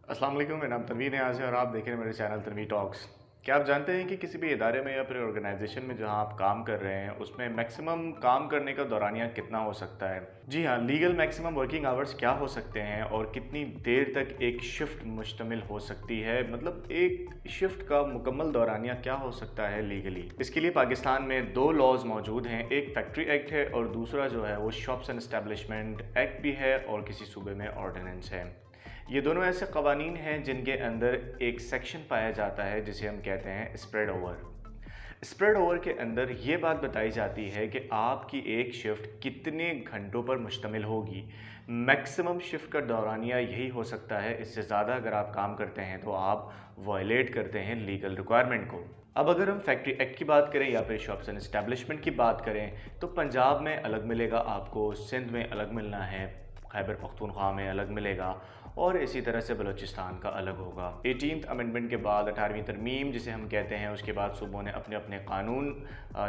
अस्सलाम वालेकुम, मेरा नाम तनवीर न्याज़ है और आप देख रहे हैं मेरे चैनल तनवीर टॉक्स। क्या आप जानते हैं कि किसी भी इदारे में या फिर ऑर्गेनाइजेशन में जहां आप काम कर रहे हैं उसमें मैक्सिमम काम करने का दौरानिया कितना हो सकता है? जी हाँ, लीगल मैक्सिमम वर्किंग आवर्स क्या हो सकते हैं और कितनी देर तक एक शिफ्ट मुश्तमिल हो सकती है, मतलब एक शिफ्ट का मुकम्मल दौरानिया क्या हो सकता है लीगली? इसके लिए पाकिस्तान में दो लॉज मौजूद हैं, एक फैक्ट्री एक्ट है और दूसरा जो है वो शॉप्स एंड एस्टेब्लिशमेंट एक्ट भी है और किसी सूबे में ऑर्डिनेंस है। ये दोनों ऐसे कवानीन हैं जिनके अंदर एक सेक्शन पाया जाता है जिसे हम कहते हैं स्प्रेड ओवर। स्प्रेड ओवर के अंदर ये बात बताई जाती है कि आपकी एक शिफ्ट कितने घंटों पर मुश्तमिल होगी। मैक्सिमम शिफ्ट का दौरानिया यही हो सकता है, इससे ज़्यादा अगर आप काम करते हैं तो आप वायलेट करते हैं लीगल रिक्वायरमेंट को। अब अगर हम फैक्ट्री एक्ट की बात करें या फिर शॉप्स एंड एस्टेब्लिशमेंट की बात करें तो पंजाब में अलग मिलेगा आपको, सिंध में अलग मिलना है, खैबर पख्तूनख्वा में अलग मिलेगा और इसी तरह से बलूचिस्तान का अलग होगा। 18th अमेंडमेंट के बाद 18वीं तरमीम जिसे हम कहते हैं, उसके बाद सूबों ने अपने अपने कानून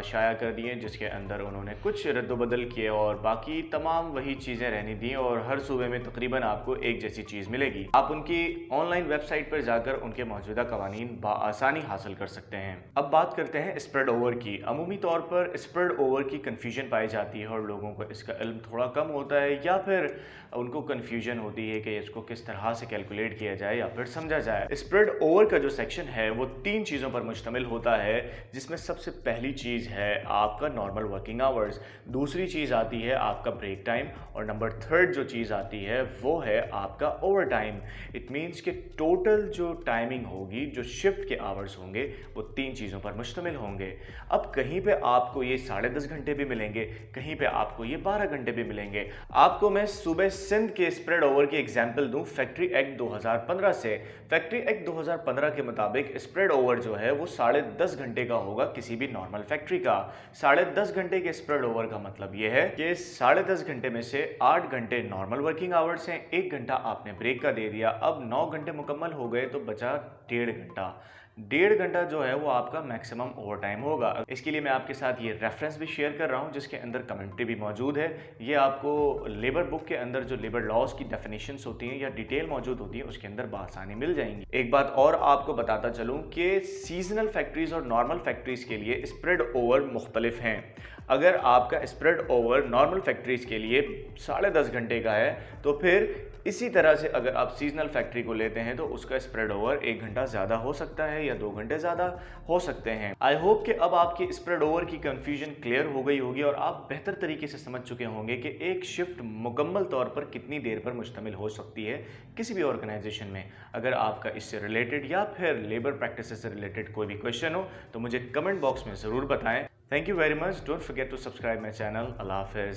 शाया कर दिए जिसके अंदर उन्होंने कुछ रद्द-बदल किए और बाकी तमाम वही चीज़ें रहने दी और हर सूबे में तकरीबन आपको एक जैसी चीज़ मिलेगी। आप उनकी ऑनलाइन वेबसाइट पर जाकर उनके मौजूदा कवानीन बआसानी हासिल कर सकते हैं। अब बात करते हैं स्प्रेड ओवर की। अमूमी तौर पर स्प्रेड ओवर की कन्फ्यूजन पाई जाती है और लोगों को इसका इल्म थोड़ा कम होता है या फिर उनको कन्फ्यूजन होती है कि इसको किस तरह से कैलकुलेट किया जाए या फिर समझा जाए। स्प्रेड ओवर का जो सेक्शन है वो 3 चीज़ों पर मुश्तमिल होता है, जिसमें सबसे पहली चीज़ है आपका नॉर्मल वर्किंग आवर्स, दूसरी चीज़ आती है आपका ब्रेक टाइम और नंबर 3 जो चीज़ आती है वो है आपका ओवर टाइम। इट मीन्स कि टोटल जो टाइमिंग होगी, जो शिफ्ट के आवर्स होंगे वो 3 चीज़ों पर मुश्तमिल होंगे। अब कहीं पे आपको ये 10.5 घंटे भी मिलेंगे, कहीं पे आपको ये 12 घंटे भी मिलेंगे। आपको मैं सूबे सिंध के स्प्रेड ओवर की एग्जांपल दूं फैक्ट्री एक्ट 2015 से। फैक्ट्री एक्ट 2015 के मुताबिक स्प्रेड ओवर जो है वो 10.5 घंटे का होगा किसी भी नॉर्मल फैक्ट्री का। 10.5 घंटे के स्प्रेड ओवर का मतलब ये है कि 10.5 घंटे में से 8 घंटे नॉर्मल वर्किंग आवर्स हैं, 1 घंटा आपने ब्रेक का दे दिया। अब 9 घंटे मुकम्मल हो गए तो बचा 1.5 घंटा। 1.5 घंटा जो है वो आपका मैक्सिमम ओवर टाइम होगा। इसके लिए मैं आपके साथ ये रेफरेंस भी शेयर कर रहा हूँ जिसके अंदर कमेंट्री भी मौजूद है। ये आपको लेबर बुक के अंदर जो लेबर लॉज की डेफिनेशंस होती हैं या डिटेल मौजूद होती है उसके अंदर बआसानी मिल जाएंगी। एक बात और आपको बताता चलूँ कि सीजनल फैक्ट्रीज और नॉर्मल फैक्ट्रीज के लिए स्प्रेड ओवर मुख्तलिफ हैं। अगर आपका स्प्रेड ओवर नॉर्मल फैक्ट्रीज के लिए 10.5 घंटे का है तो फिर इसी तरह से अगर आप सीजनल फैक्ट्री को लेते हैं तो उसका स्प्रेड ओवर 1 घंटा ज़्यादा हो सकता है या 2 घंटे ज़्यादा हो सकते हैं। आई होप कि अब आपकी स्प्रेड ओवर की कंफ्यूजन क्लियर हो गई होगी और आप बेहतर तरीके से समझ चुके होंगे कि एक शिफ्ट मुकम्मल तौर पर कितनी देर पर मुश्तमिल हो सकती है किसी भी ऑर्गेनाइजेशन में। अगर आपका इससे रिलेटेड या फिर लेबर प्रैक्टिस से रिलेटेड कोई भी क्वेश्चन हो तो मुझे कमेंट बॉक्स में ज़रूर बताएं। Thank you very much. Don't forget to subscribe my channel. अल्लाह हाफिज़।